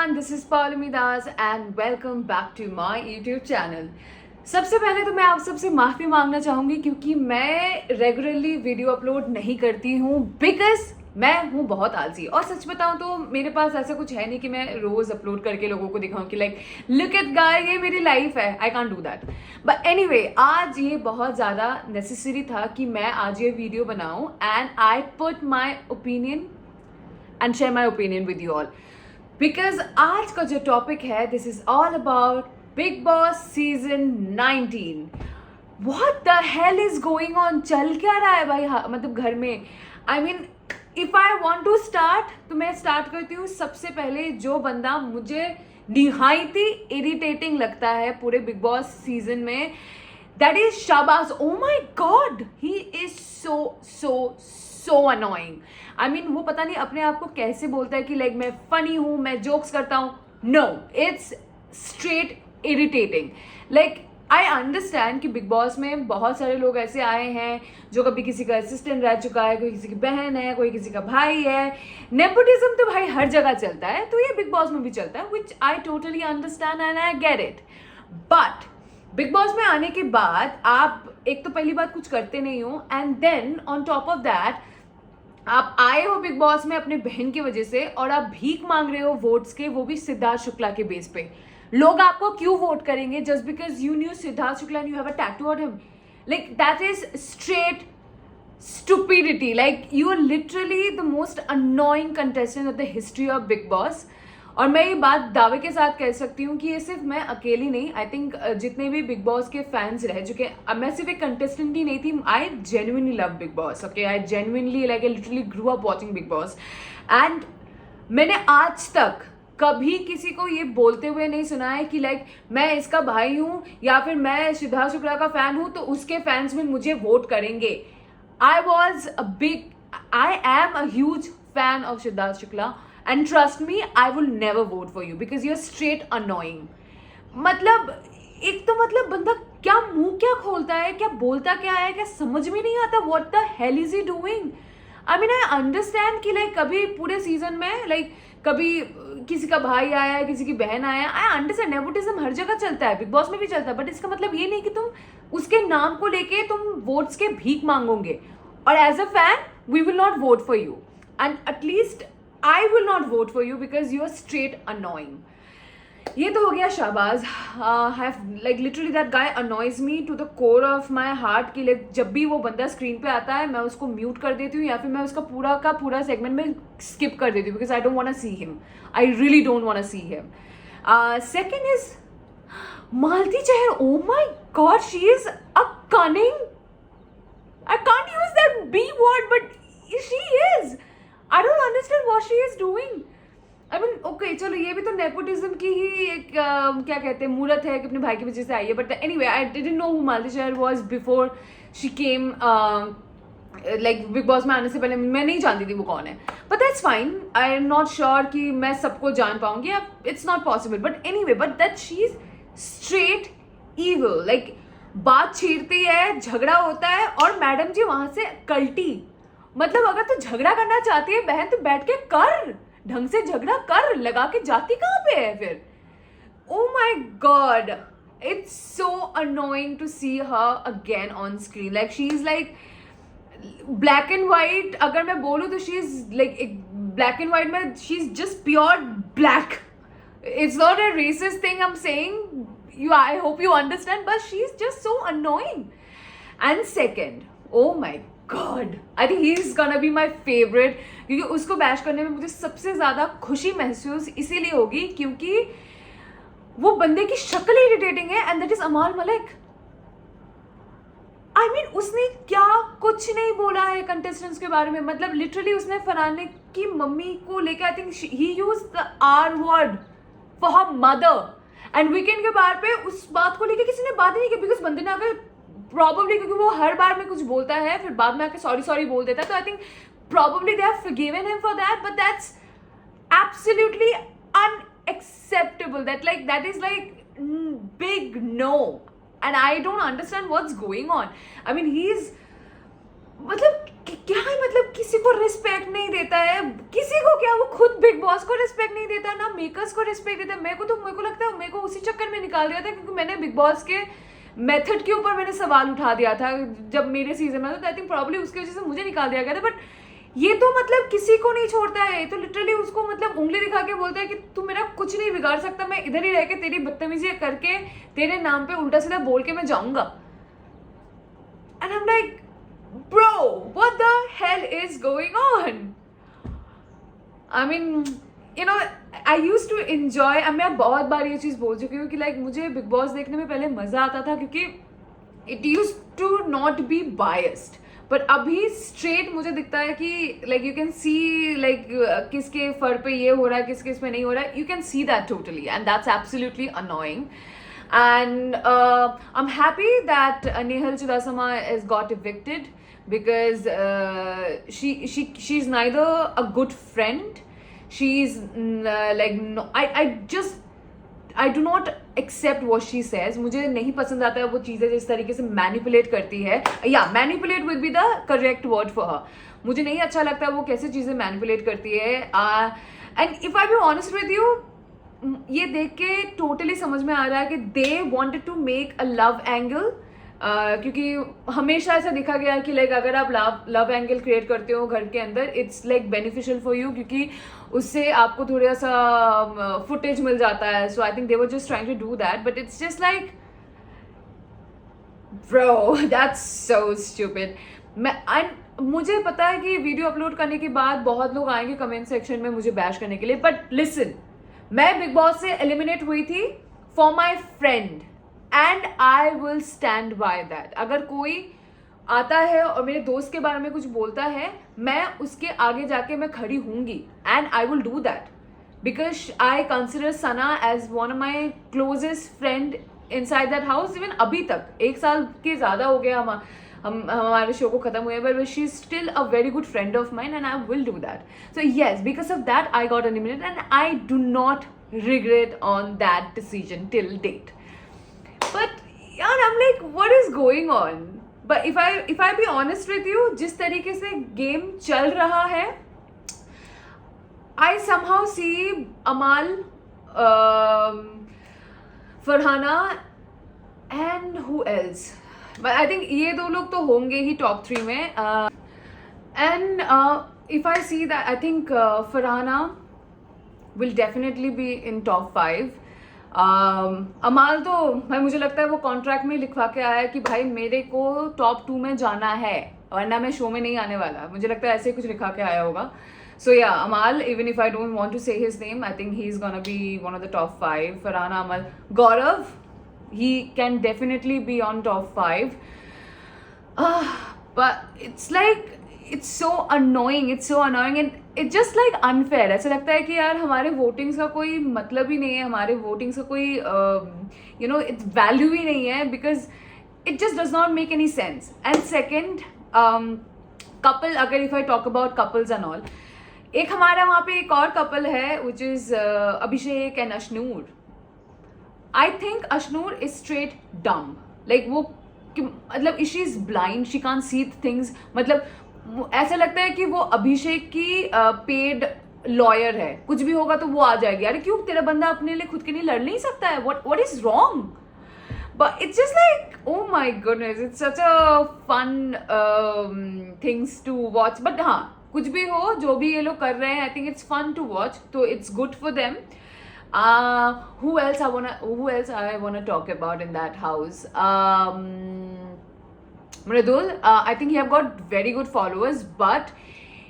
everyone, this is Paulami Das and welcome back to my YouTube channel. सबसे पहले तो मैं आप सबसे माफ़ी मांगना चाहूँगी क्योंकि मैं रेगुलरली वीडियो अपलोड नहीं करती हूँ बिकॉज मैं हूँ बहुत आलसी। और सच बताऊँ तो मेरे पास ऐसा कुछ है नहीं कि मैं रोज़ अपलोड करके लोगों को दिखाऊँ कि लाइक लुक एट गाय, ये मेरी लाइफ है। I can't do that. But anyway, आज ये बहुत ज़्यादा नेसेसरी था कि मैं आज ये वीडियो बनाऊँ and I put my opinion and share my opinion with you all. Because आज का जो टॉपिक है, this is all about Bigg Boss season 19। What the hell is going on? चल क्या रहा है भाई? मतलब घर में I mean if I want to start तो मैं स्टार्ट करती हूँ। सबसे पहले जो बंदा मुझे निहायत ही इरिटेटिंग लगता है पूरे बिग बॉस सीजन में, that is Shahbaz. Oh my god, he is so annoying. I mean वो पता नहीं अपने आप को कैसे बोलता है कि लाइक मैं फनी हूँ, मैं जोक्स करता हूँ। No, it's straight irritating. Like I understand कि बिग बॉस में बहुत सारे लोग ऐसे आए हैं जो कभी किसी का असिस्टेंट रह चुका है, कोई किसी की बहन है, कोई किसी का भाई है। नेपोटिज्म तो भाई हर जगह चलता है, तो ये बिग बॉस में भी चलता है, which I totally understand and I get it. But Bigg Boss में आने के बाद आप एक तो पहली बात कुछ करते नहीं हो, and then on top of that आप आए हो बिग बॉस में अपने बहन की वजह से और आप भीख मांग रहे हो वोट्स के, वो भी सिद्धार्थ शुक्ला के बेस पे। लोग आपको क्यों वोट करेंगे? Just because you new Siddharth Shukla and you have a tattoo on him. Like that is straight stupidity. Like you are literally the most annoying contestant of the history of Big Boss. और मैं ये बात दावे के साथ कह सकती हूँ कि ये सिर्फ मैं अकेली नहीं, आई थिंक जितने भी बिग बॉस के फैंस रह चुके हैं, मैं सिर्फ एक कंटेस्टेंट ही नहीं थी। I genuinely love big boss, okay. I genuinely like I literally grew up watching big boss and मैंने आज तक कभी किसी को ये बोलते हुए नहीं सुना है कि लाइक मैं इसका भाई हूँ या फिर मैं सिद्धार्थ शुक्ला का फैन हूँ तो उसके फैंस में मुझे वोट करेंगे। I am a huge fan of Siddharth Shukla and trust me, I will never vote for you because you're straight annoying. मतलब एक तो मतलब बंदा क्या मुंह क्या खोलता है, क्या बोलता क्या है, क्या समझ में नहीं आता। What the hell is he doing? I mean, I understand कि लाइक कभी पूरे सीजन में लाइक कभी किसी का भाई आया है, किसी की बहन आया है। आई अंडरस्टैंड, नेपोटिज्म हर जगह चलता है, बिग बॉस में भी चलता है, बट इसका मतलब ये नहीं कि तुम उसके नाम को लेके तुम वोट्स के भीख मांगोगे। और as a fan we will not vote for you and at least I will not vote for you because you are straight annoying. ये तो हो गया Shahbaz. Like literally that guy annoys me to the core of my heart कि like जब भी वो बंदा screen पे आता है मैं उसको म्यूट कर देती हूँ या फिर मैं उसका पूरा का पूरा सेगमेंट में स्किप कर देती हूँ because I don't want to see him. I really don't want to see him. Second is Malti Chahar. Oh my god, she is a cunning. I can't use that B word, but she is. I don't understand what she is doing. I mean, okay, चलो ये भी तो nepotism की ही एक क्या कहते हैं मूर्त है कि अपने भाई की वजह से आई है। But anyway, I didn't know who मालती शहर was before she came. Like big Boss में आने से पहले मैं नहीं जानती थी वो कौन है। But that's fine, I am not sure कि मैं सबको जान पाऊंगी, it's not possible. But anyway, but that she is straight evil. Like बात छीरती है, झगड़ा होता है और मैडम जी वहां से कल्टी। मतलब अगर तू झगड़ा करना चाहती है बहन तो बैठ के कर, ढंग से झगड़ा कर, लगा के जाती कहाँ पे है फिर? Oh my God, it's so annoying to see her again on screen. Like she is like black and white. अगर मैं बोलूँ तो she is like black and white में she is just pure black. It's not a racist thing I'm saying. I hope you understand, but she's just so annoying. And second, oh my god, I think he's gonna be my favorite क्योंकि उसको bash करने में मुझे सबसे ज़्यादा खुशी महसूस इसीलिए होगी क्योंकि वो बंदे की शक्ल इरिटेटिंग है, and that is अमाल मलिक। I mean, उसने क्या कुछ नहीं बोला है कंटेस्टेंट्स के बारे में। मतलब लिटरली उसने फरहान की मम्मी को लेकर आई think he used the R word for her mother, and weekend के बार पे उस बात को लेके किसी ने बात ही नहीं की बिकॉज बंदे ने आकर प्रॉबली, क्योंकि वो हर बार में कुछ बोलता है फिर बाद में आकर सॉरी बोल देता है, तो I think probably they have forgiven him for that, but that's absolutely unacceptable. That is like big no and I don't understand what's going on. I mean he is मतलब क्या है, मतलब किसी को रिस्पेक्ट नहीं देता है, किसी को क्या, वो खुद बिग बॉस को रिस्पेक्ट नहीं देता, ना मेकर्स को रिस्पेक्ट देता है। मेरे को लगता है मेरे को उसी चक्कर में निकाल दिया था, क्योंकि मैंने बिग बॉस के मेथड के ऊपर मैंने सवाल उठा दिया था जब मेरे सीजन में था, तो आई थिंक प्रॉब्ली उसकी वजह से मुझे निकाल दिया गया था। बट ये तो मतलब किसी को नहीं छोड़ता है, ये तो लिटरली उसको मतलब उंगली दिखा के बोलता है कि तू मेरा कुछ नहीं बिगाड़ सकता, मैं इधर ही रह के तेरी बदतमीजी करके तेरे नाम पे उल्टा सीधा बोल के मैं जाऊंगा। And I am like, bro, what the hell is going on? I mean, you know, I used to enjoy, मैं बहुत बार ये चीज़ बोल चुकी हूँ कि लाइक मुझे बिग बॉस देखने में पहले मज़ा आता था, क्योंकि it use to not be biased. But अभी स्ट्रेट मुझे दिखता है कि like you can see like किसके फर पे ये हो रहा है, किसके इसमें नहीं हो रहा है, you can see that totally, and that's absolutely annoying. And I'm happy that Nehal Chudasama has got evicted, because she's neither a good friend, she's like, no, I do not accept what she says. मुझे नहीं पसंद आता है वो चीज़ें जिस तरीके से मैनिपुलेट करती है, या manipulate will be the correct word for her. मुझे नहीं अच्छा लगता है वो कैसे चीज़ें मैनिपुलेट करती है. And if I be honest with you, ये देख के टोटली समझ में आ रहा है कि they wanted to make a love angle, क्योंकि हमेशा ऐसा देखा गया है कि लाइक अगर आप लव एंगल क्रिएट करते हो घर के अंदर, it's like beneficial for you, क्योंकि उससे आपको थोड़ा सा फुटेज मिल जाता है. So I think they were just trying to do that, but it's just like, bro, that's so stupid. मुझे पता है कि वीडियो अपलोड करने के बाद बहुत लोग आएंगे कमेंट सेक्शन में मुझे बैश करने के लिए, बट लिसन, मैं बिग बॉस से एलिमिनेट हुई थी for my friend, and I will stand by that. अगर कोई आता है और मेरे दोस्त के बारे में कुछ बोलता है, मैं उसके आगे जाके मैं खड़ी होंगी, and I will do that, because I consider Sana as one of my closest friend inside that house. Even अभी तक 1 साल के ज़्यादा हो गया हमारे शो को खत्म हुए, but she is still a very good friend of mine, and I will do that. So yes, because of that I got eliminated, and I do not regret on that decision till date. But यार, I'm like, what is going on? But if I be honest with you, जिस तरीके से game चल रहा है, I somehow see Amal, Farhana, and who else? But I think ये 2 लोग तो होंगे ही टॉप 3 में. And if I see that, I think Farhana will definitely be in top 5. अमाल तो भाई मुझे लगता है वो कॉन्ट्रैक्ट में लिखवा के आया है कि भाई मेरे को टॉप 2 में जाना है, वरना मैं शो में नहीं आने वाला. मुझे लगता है ऐसे कुछ लिखा के आया होगा. So yeah, Amaal, even if I don't want to say his name, I think he is gonna be one of the top 5. Farhana, Amal, Gaurav, he can definitely be on top 5. But it's like, it's so annoying and it's just like unfair. ऐसा लगता है कि यार हमारे votings का कोई मतलब ही नहीं है, हमारे वोटिंग्स का कोई you know, it's वैल्यू ही नहीं है, because it just does not make any sense. And second, couple, अगर if I talk about couples and all, एक हमारा वहाँ पे एक और कपल है which is Abhishek and Ashnoor. I think Ashnur is straight dumb. Like वो मतलब she is blind, she can't see things. मतलब ऐसा लगता है कि वो अभिषेक की पेड लॉयर है, कुछ भी होगा तो वो आ जाएगी. अरे क्यों, तेरा बंदा अपने लिए खुद के लिए लड़ नहीं सकता है? What is wrong? But it's just like, oh my goodness, it's such a fun things to watch. But हाँ, कुछ भी हो, जो भी ये लोग कर रहे हैं, I think it's fun to watch, so it's good for them. Who else I wanna talk about in that house? Mridul, I think he have got very good followers, but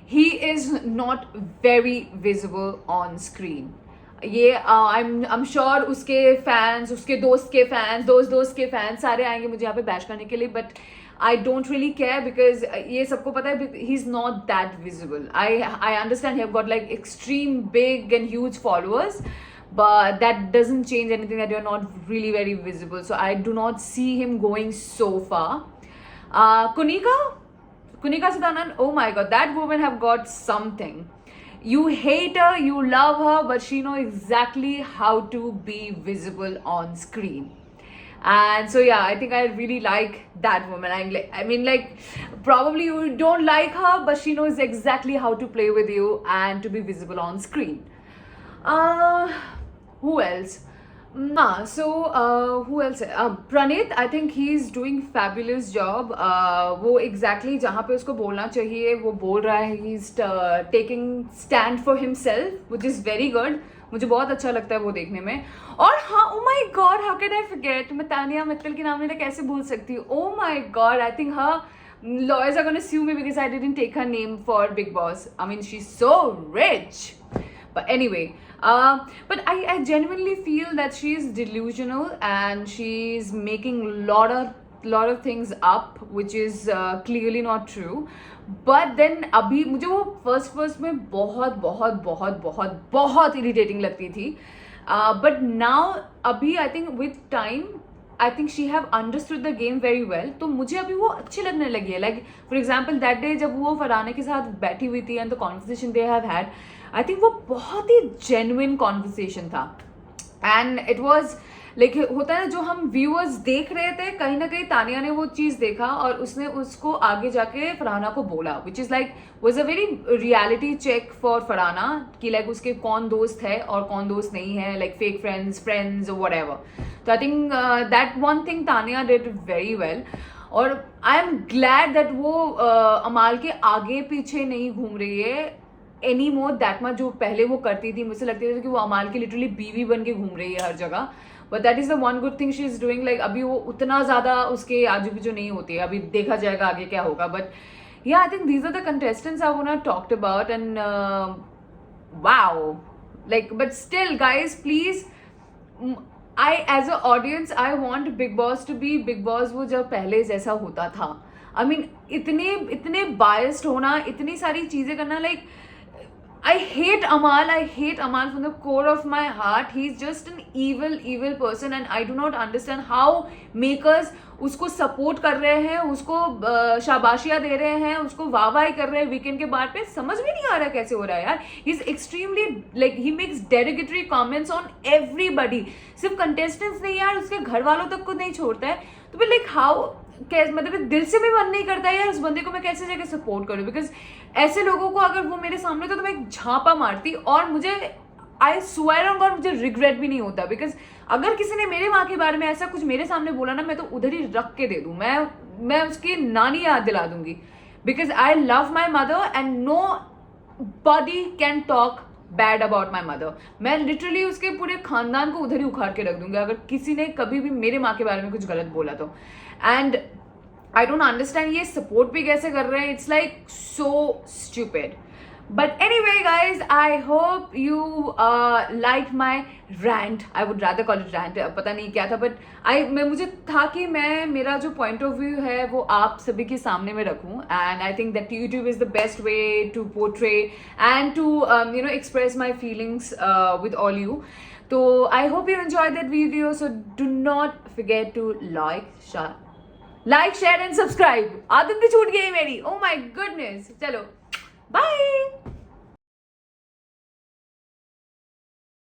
he is not very visible on screen. ये I'm sure उसके fans, उसके दोस्त के fans, दोस्त के fans सारे आएंगे मुझे यहाँ पे बैश करने के लिए, but I don't really care, because ये सबको पता है he's not that visible. I understand he have got like extreme big and huge followers, but that doesn't change anything that you're not really very visible. So I do not see him going so far. Kunika Siddhanand, oh my god, that woman have got something. You hate her, you love her, but she know exactly how to be visible on screen. And so yeah, I think I really like that woman. I mean, like, probably you don't like her, but she knows exactly how to play with you and to be visible on screen. uh who else? Who else है? Pranit, I think he's doing fabulous job. वो exactly जहाँ पे उसको बोलना चाहिए वो बोल रहा है. He's taking stand for himself, which is very good. मुझे बहुत अच्छा लगता है वो देखने में. और हाँ, oh my god, how can I forget? मैं तानिया मित्तल के नाम लेना कैसे भूल सकती हूँ? Oh my god, I think her lawyers are gonna sue me because I didn't take her name for Big Boss. I mean, she's so rich. But anyway, but I genuinely feel that she's delusional and she's making lot of things up, which is clearly not true. But then अभी मुझे वो first में बहुत irritating लगती थी. But now अभी I think with time I think she have understood the game very well. तो मुझे अभी वो अच्छी लगने लगी है. Like for example that day जब वो फरहाना के साथ बैठी हुई थी and the conversation they have had, I think वो बहुत ही genuine conversation था. And it was like, होता है ना, जो हम व्यूअर्स देख रहे थे, कहीं ना कहीं तानिया ने वो चीज़ देखा और उसने उसको आगे जाके फरहाना को बोला, which is like was a very reality check for Farhana कि लाइक उसके कौन दोस्त है और कौन दोस्त नहीं है, लाइक फेक फ्रेंड्स व्हाटएवर. तो I think that one thing Tania did very well. और आई एम ग्लैड दैट वो अमाल के आगे पीछे नहीं घूम रही है एनी मोर दैट मच, जो पहले वो करती थी. मुझे लगती थी कि वो अमाल की लिटरली बीवी बन के घूम रही है हर जगह. But that is the one good thing she is doing. Like अभी वो उतना ज़्यादा उसके आजू बाजू नहीं होती है. अभी देखा जाएगा आगे क्या होगा. But yeah, I think these are the contestants I wanna talked about. And wow, like, but still guys, please, I as a audience I want Big Boss to be Big Boss वो जब पहले जैसा होता था. I mean, इतने biased होना, इतनी सारी चीज़ें करना, like I hate Amal from the core of my heart. He's just an evil person and I do not understand how makers उसको सपोर्ट कर रहे हैं, उसको शाबाशियाँ दे रहे हैं, उसको वाहवाही कर रहे हैं वीकेंड के बाद पे. समझ में नहीं आ रहा कैसे हो रहा है यार. He is extremely like he makes derogatory comments on everybody. सिर्फ कंटेस्टेंट्स नहीं यार, उसके घर वालों तक को नहीं छोड़ता है. तो फिर लाइक हाउ, मतलब दिल से भी मन नहीं करता है यार उस बंदे को मैं कैसे जगह सपोर्ट करूँ. बिकॉज ऐसे लोगों को अगर वो मेरे सामने तो मैं एक झापा मारती. और मुझे आई स्वेयर ऑन गॉड मुझे रिग्रेट भी नहीं होता. बिकॉज अगर किसी ने मेरे माँ के बारे में ऐसा कुछ मेरे सामने बोला ना, मैं तो उधर ही रख के दे दूँ. मैं उसकी नानी याद दिला दूंगी. Because I love my mother and nobody can talk bad about my mother. मैं लिटरली उसके पूरे खानदान को उधर ही उखाड़ के रख दूंगी अगर किसी ने कभी भी मेरे माँ के बारे में कुछ गलत बोला तो. एंड आई डोंट अंडरस्टैंड ये सपोर्ट भी कैसे कर रहे हैं. It's like so stupid. But anyway guys, I hope you liked my rant. I would rather call it rant. पता नहीं क्या था, but मुझे था कि मैं मेरा जो point of view है वो आप सभी के सामने में रखूं. And I think that YouTube is the best way to portray and to express my feelings with all you. So I hope you enjoyed that video. So do not forget to like, share and subscribe. आदत भी छूट गई मेरी. Oh my goodness. चलो. Bye.